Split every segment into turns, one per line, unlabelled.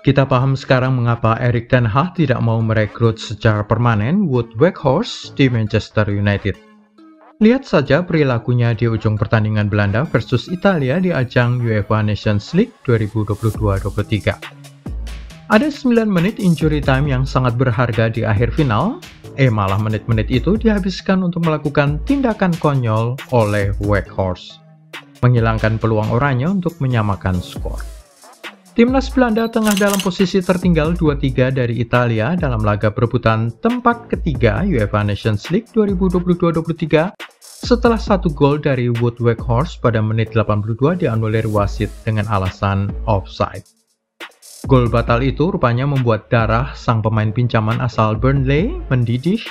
Kita paham sekarang mengapa Erik ten Hag tidak mau merekrut secara permanen Wout Weghorst di Manchester United. Lihat saja perilakunya di ujung pertandingan Belanda versus Italia di ajang UEFA Nations League 2022-23. Ada 9 menit injury time yang sangat berharga di akhir final, malah menit-menit itu dihabiskan untuk melakukan tindakan konyol oleh Weghorst, menghilangkan peluang oranye untuk menyamakan skor. Timnas Belanda tengah dalam posisi tertinggal 2-3 dari Italia dalam laga perebutan tempat ketiga UEFA Nations League 2022-23 setelah satu gol dari Wout Weghorst pada menit 82 dianulir wasit dengan alasan offside. Gol batal itu rupanya membuat darah sang pemain pinjaman asal Burnley mendidih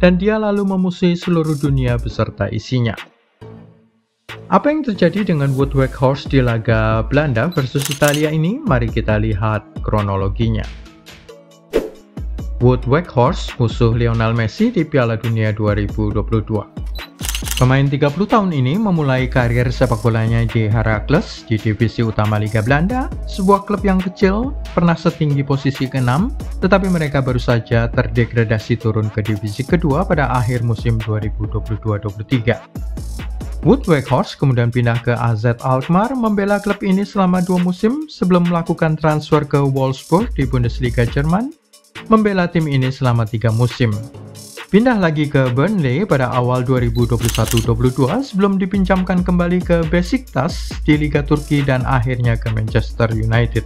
dan dia lalu memusuhi seluruh dunia beserta isinya. Apa yang terjadi dengan Wout Weghorst di laga Belanda versus Italia ini? Mari kita lihat kronologinya. Wout Weghorst, musuh Lionel Messi di Piala Dunia 2022. Pemain 30 tahun ini memulai karir sepak bolanya di Heracles di divisi utama Liga Belanda, sebuah klub yang kecil, pernah setinggi posisi ke-6, tetapi mereka baru saja terdegradasi turun ke divisi kedua pada akhir musim 2022-23. Wout Weghorst kemudian pindah ke AZ Alkmaar, membela klub ini selama 2 musim sebelum melakukan transfer ke Wolfsburg di Bundesliga Jerman, membela tim ini selama 3 musim. Pindah lagi ke Burnley pada awal 2021-22 sebelum dipinjamkan kembali ke Besiktas di Liga Turki dan akhirnya ke Manchester United.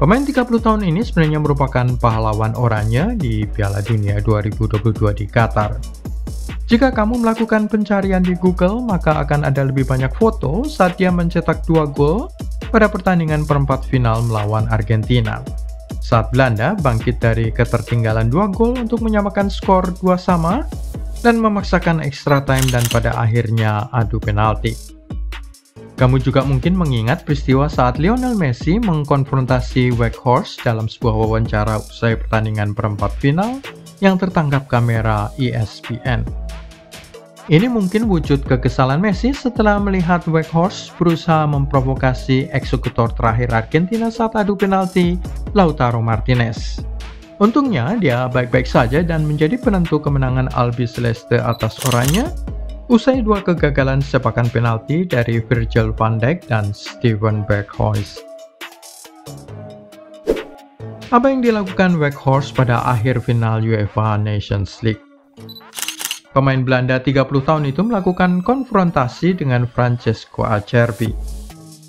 Pemain 30 tahun ini sebenarnya merupakan pahlawan oranye di Piala Dunia 2022 di Qatar. Jika kamu melakukan pencarian di Google, maka akan ada lebih banyak foto saat dia mencetak 2 gol pada pertandingan perempat final melawan Argentina. Saat Belanda bangkit dari ketertinggalan 2 gol untuk menyamakan skor 2-2 dan memaksakan extra time dan pada akhirnya adu penalti. Kamu juga mungkin mengingat peristiwa saat Lionel Messi mengkonfrontasi Weghorst dalam sebuah wawancara usai pertandingan perempat final yang tertangkap kamera ESPN. Ini mungkin wujud kekesalan Messi setelah melihat Weghorst berusaha memprovokasi eksekutor terakhir Argentina saat adu penalti, Lautaro Martinez. Untungnya dia baik-baik saja dan menjadi penentu kemenangan Albi Celeste atas oranye usai 2 kegagalan sepakan penalti dari Virgil van Dijk dan Steven Berghuis. Apa yang dilakukan Weghorst pada akhir final UEFA Nations League? Pemain Belanda 30 tahun itu melakukan konfrontasi dengan Francesco Acerbi.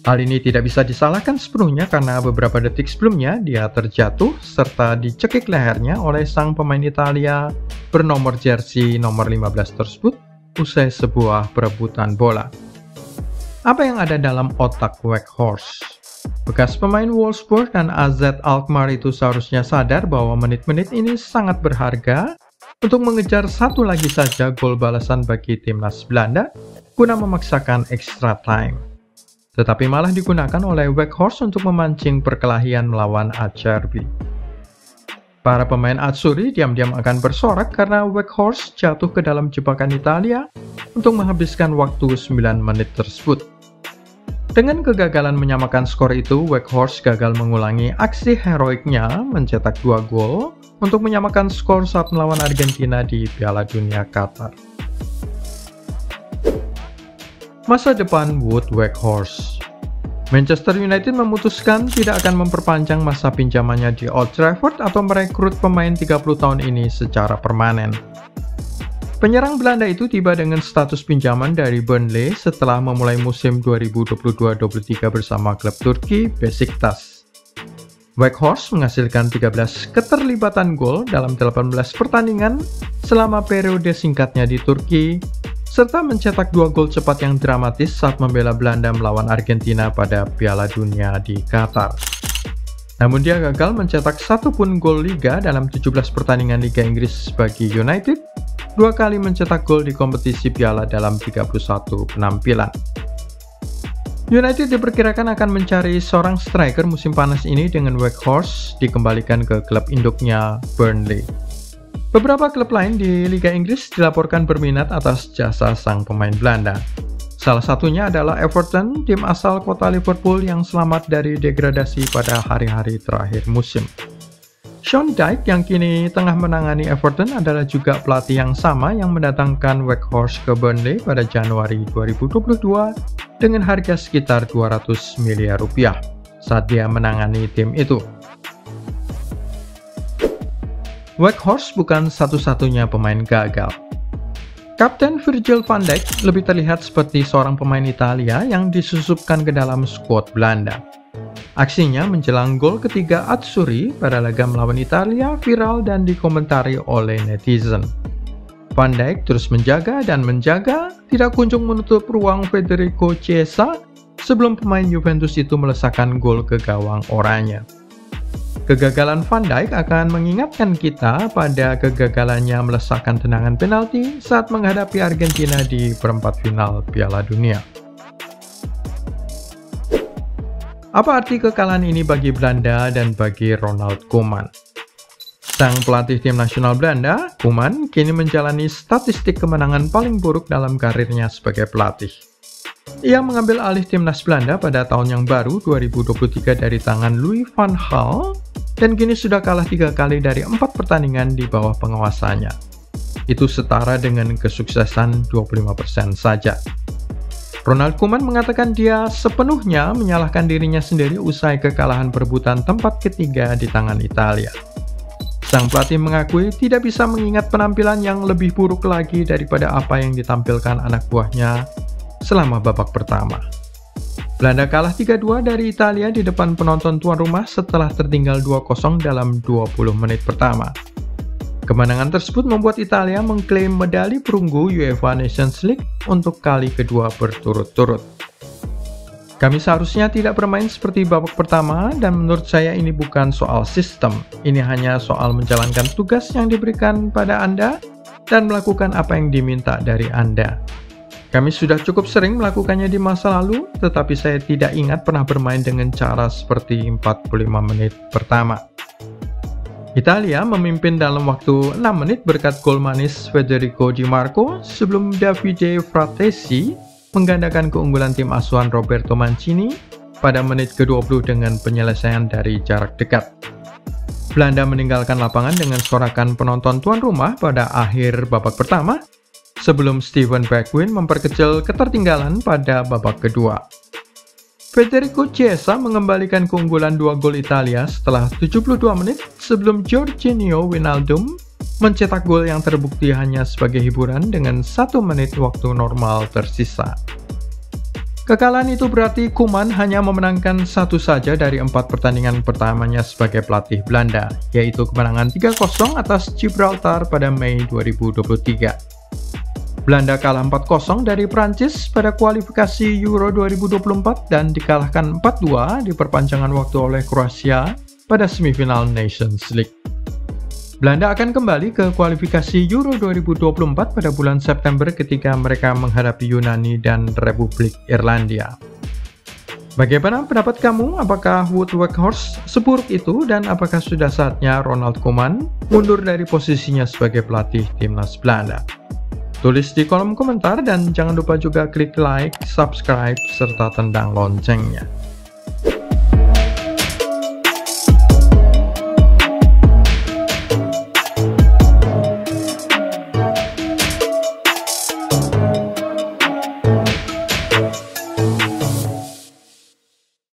Hal ini tidak bisa disalahkan sepenuhnya karena beberapa detik sebelumnya dia terjatuh serta dicekik lehernya oleh sang pemain Italia bernomor jersey nomor 15 tersebut usai sebuah perebutan bola. Apa yang ada dalam otak Weghorst? Bekas pemain Wolfsburg dan AZ Alkmaar itu seharusnya sadar bahwa menit-menit ini sangat berharga untuk mengejar satu lagi saja gol balasan bagi timnas Belanda guna memaksakan extra time. Tetapi malah digunakan oleh Weghorst untuk memancing perkelahian melawan Acerbi. Para pemain Azzurri diam-diam akan bersorak karena Weghorst jatuh ke dalam jebakan Italia untuk menghabiskan waktu 9 menit tersebut. Dengan kegagalan menyamakan skor itu, Weghorst gagal mengulangi aksi heroiknya mencetak 2 gol untuk menyamakan skor saat melawan Argentina di Piala Dunia Qatar. Masa depan Wout Weghorst. Manchester United memutuskan tidak akan memperpanjang masa pinjamannya di Old Trafford atau merekrut pemain 30 tahun ini secara permanen. Penyerang Belanda itu tiba dengan status pinjaman dari Burnley setelah memulai musim 2022-23 bersama klub Turki Besiktas. Weghorst menghasilkan 13 keterlibatan gol dalam 18 pertandingan selama periode singkatnya di Turki, serta mencetak 2 gol cepat yang dramatis saat membela Belanda melawan Argentina pada Piala Dunia di Qatar. Namun dia gagal mencetak 1 pun gol Liga dalam 17 pertandingan Liga Inggris bagi United, 2 kali mencetak gol di kompetisi Piala dalam 31 penampilan. United diperkirakan akan mencari seorang striker musim panas ini dengan Weghorst dikembalikan ke klub induknya Burnley. Beberapa klub lain di Liga Inggris dilaporkan berminat atas jasa sang pemain Belanda. Salah satunya adalah Everton, tim asal kota Liverpool yang selamat dari degradasi pada hari-hari terakhir musim. Sean Dyche yang kini tengah menangani Everton adalah juga pelatih yang sama yang mendatangkan Weghorst ke Burnley pada Januari 2022 dengan harga sekitar 200 miliar rupiah saat dia menangani tim itu. Weghorst bukan satu-satunya pemain gagal. Kapten Virgil van Dijk lebih terlihat seperti seorang pemain Italia yang disusupkan ke dalam skuad Belanda. Aksinya menjelang gol ketiga Azzurri pada laga melawan Italia viral dan dikomentari oleh netizen. Van Dijk terus menjaga dan menjaga, tidak kunjung menutup ruang Federico Chiesa sebelum pemain Juventus itu melesakkan gol ke gawang oranye. Kegagalan Van Dijk akan mengingatkan kita pada kegagalannya melesakkan tendangan penalti saat menghadapi Argentina di perempat final Piala Dunia. Apa arti kekalahan ini bagi Belanda dan bagi Ronald Koeman? Sang pelatih tim nasional Belanda, Koeman, kini menjalani statistik kemenangan paling buruk dalam karirnya sebagai pelatih. Ia mengambil alih timnas Belanda pada tahun yang baru 2023 dari tangan Louis van Gaal dan kini sudah kalah 3 kali dari 4 pertandingan di bawah pengawasannya. Itu setara dengan kesuksesan 25% saja. Ronald Koeman mengatakan dia sepenuhnya menyalahkan dirinya sendiri usai kekalahan perebutan tempat ketiga di tangan Italia. Sang pelatih mengakui tidak bisa mengingat penampilan yang lebih buruk lagi daripada apa yang ditampilkan anak buahnya selama babak pertama. Belanda kalah 3-2 dari Italia di depan penonton tuan rumah setelah tertinggal 2-0 dalam 20 menit pertama. Kemenangan tersebut membuat Italia mengklaim medali perunggu UEFA Nations League untuk kali kedua berturut-turut. Kami seharusnya tidak bermain seperti babak pertama dan menurut saya ini bukan soal sistem. Ini hanya soal menjalankan tugas yang diberikan pada Anda dan melakukan apa yang diminta dari Anda. Kami sudah cukup sering melakukannya di masa lalu, tetapi saya tidak ingat pernah bermain dengan cara seperti 45 menit pertama. Italia memimpin dalam waktu 6 menit berkat gol manis Federico Di Marco sebelum Davide Fratesi menggandakan keunggulan tim asuhan Roberto Mancini pada menit ke-20 dengan penyelesaian dari jarak dekat. Belanda meninggalkan lapangan dengan sorakan penonton tuan rumah pada akhir babak pertama, sebelum Steven Bergwijn memperkecil ketertinggalan pada babak kedua. Federico Chiesa mengembalikan keunggulan 2 gol Italia setelah 72 menit sebelum Georginio Wijnaldum mencetak gol yang terbukti hanya sebagai hiburan dengan 1 menit waktu normal tersisa. Kekalahan itu berarti Koeman hanya memenangkan satu saja dari 4 pertandingan pertamanya sebagai pelatih Belanda, yaitu kemenangan 3-0 atas Gibraltar pada Mei 2023. Belanda kalah 4-0 dari Prancis pada kualifikasi Euro 2024 dan dikalahkan 4-2 di perpanjangan waktu oleh Kroasia pada semifinal Nations League. Belanda akan kembali ke kualifikasi Euro 2024 pada bulan September ketika mereka menghadapi Yunani dan Republik Irlandia. Bagaimana pendapat kamu? Apakah Wout Weghorst seburuk itu dan apakah sudah saatnya Ronald Koeman mundur dari posisinya sebagai pelatih timnas Belanda? Tulis di kolom komentar dan jangan lupa juga klik like, subscribe, serta tendang loncengnya.